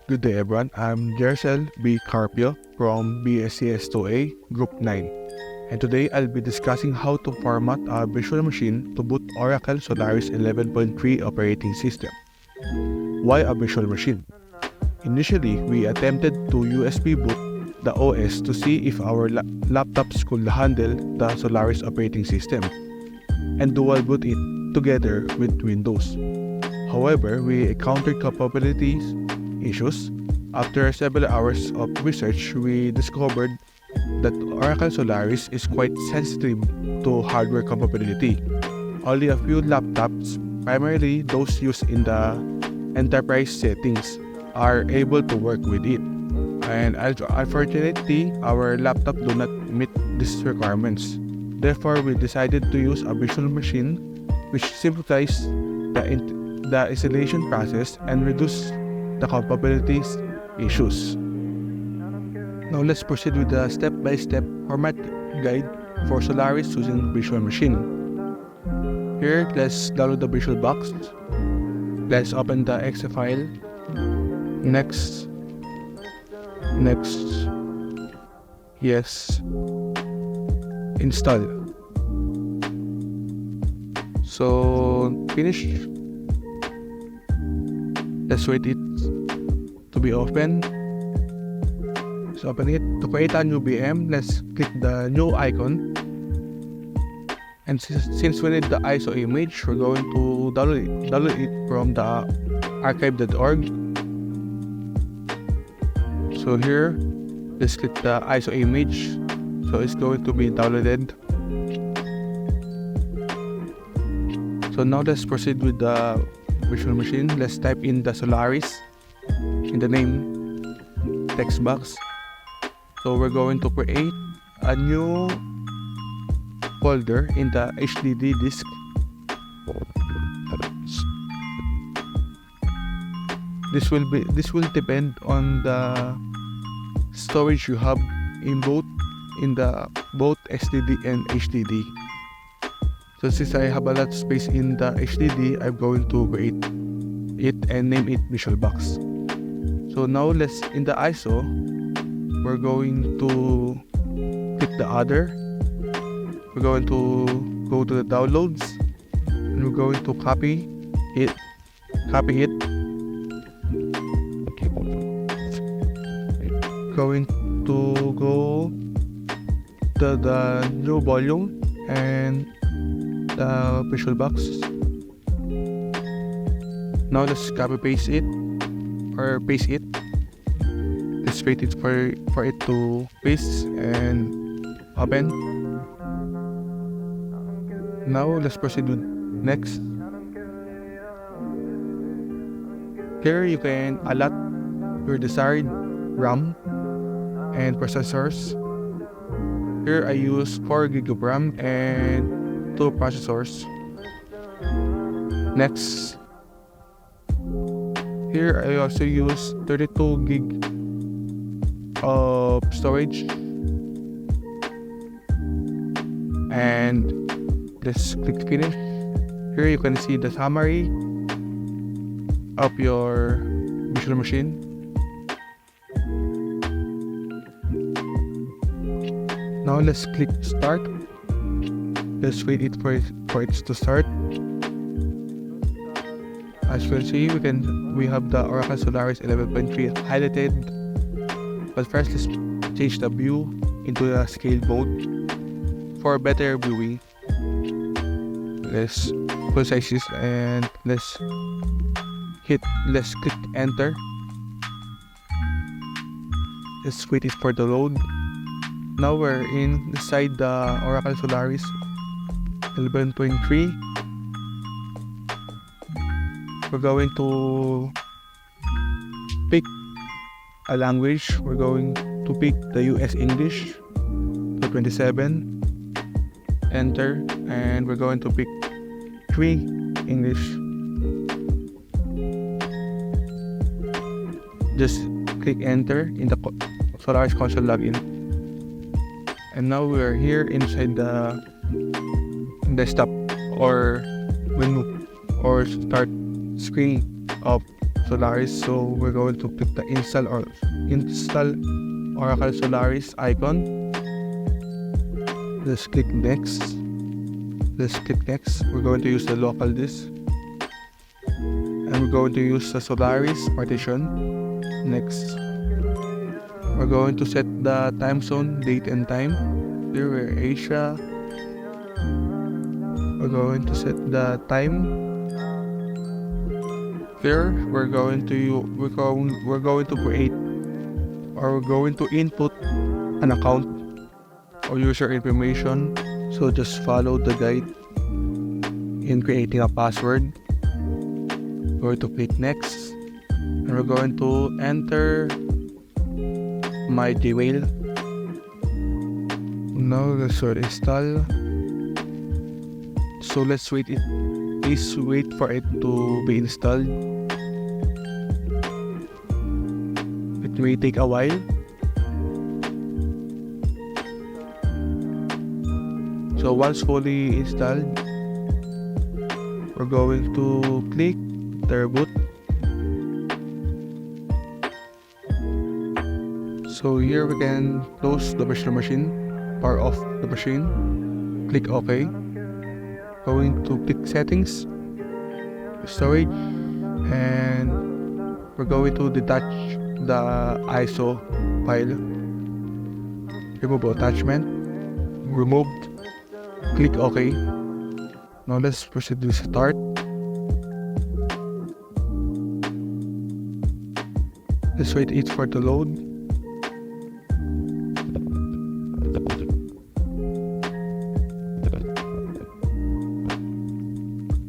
Good day everyone, I'm Jeruzel B. Carpio from BSCS2A Group 9, and today I'll be discussing how to format a virtual machine to boot Oracle Solaris 11.3 operating system. Why a virtual machine? Initially, we attempted to USB boot the OS to see if our laptops could handle the Solaris operating system and dual boot it together with Windows. However, we encountered capabilities issues. After several hours of research, we discovered that Oracle Solaris is quite sensitive to hardware compatibility. Only a few laptops, primarily those used in the enterprise settings, are able to work with it. And unfortunately, our laptop do not meet these requirements. Therefore, we decided to use a virtual machine which simplifies the installation process and reduce the compatibilities issues. Now let's proceed with the step-by-step format guide for Solaris using virtual machine. Here, let's download the virtual box. Let's open the exe file. Next. Yes. Install. So finish. Let's wait it to be open. So open it. To create a new VM, let's click the new icon. And since we need the ISO image, we're going to download it from the archive.org. So here, let's click the ISO image. So it's going to be downloaded. So now let's proceed with the virtual machine. Let's type in the Solaris in the name text box. So we're going to create a new folder in the HDD disk. This will depend on the storage you have in both SSD and HDD. So since I have a lot of space in the HDD, I'm going to create it and name it VisualBox. So now in the ISO, we're going to click the other. We're going to go to the downloads and we're going to copy it. Going to go to the new volume and the VisualBox. Now let's copy paste it or paste it. Let's wait it for it to paste and open. Now let's proceed with next. Here you can allot your desired RAM and processors. Here I use 4 GB of RAM and 2 processors. Next. Here I also use 32 GB of storage. And let's click finish. Here you can see the summary of your virtual machine. Now let's click start. Let's wait it for it to start. As you can see, we have the Oracle Solaris 11.3 highlighted. But first, let's change the view into the scale mode for better viewing. Let's full size this and let's click enter. Let's wait it for the load. Now we're inside the Oracle Solaris 11.3. We're going to pick a language. We're going to pick the US English to 27. Enter, and we're going to pick 3 English. Just click enter in the Solaris console login. And now we're here inside the desktop or menu or start screen of Solaris. So we're going to click the install Oracle Solaris icon. Let's click next. We're going to use the local disk, and we're going to use the Solaris partition. Next, we're going to set the time zone, date and time. Here we're Asia. We're going to set the time. Here we're going to create, or we're going to input an account or user information. So just follow the guide in creating a password. We're going to click next, and we're going to enter my Gmail. Now let's install. So let's wait please wait for it to be installed. It may take a while. So once fully installed, we're going to click the reboot. So here we can close the virtual machine, power off the machine, click OK. Going to click settings, storage, and we're going to detach the ISO file. Remove attachment, removed, click OK. Now let's proceed to start. Let's wait it for the load.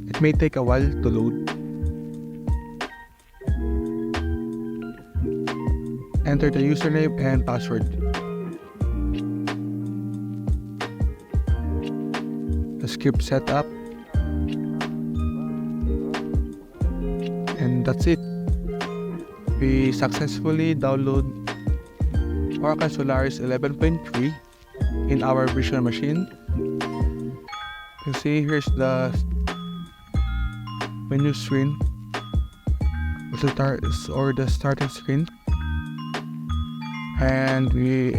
It may take a while to load. Enter the username and password. Skip setup. And that's it. We successfully download Oracle Solaris 11.3 in our virtual machine. You can see here's the menu screen or the starting screen, and we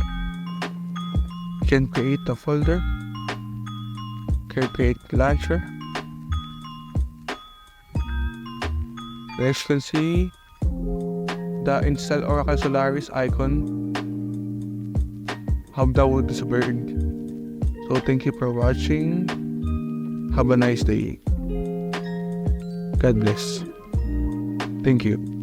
can create a folder, create launcher. As you can see, the install Oracle Solaris icon have downloaded this bird. So thank you for watching. Have a nice day. God bless. Thank you.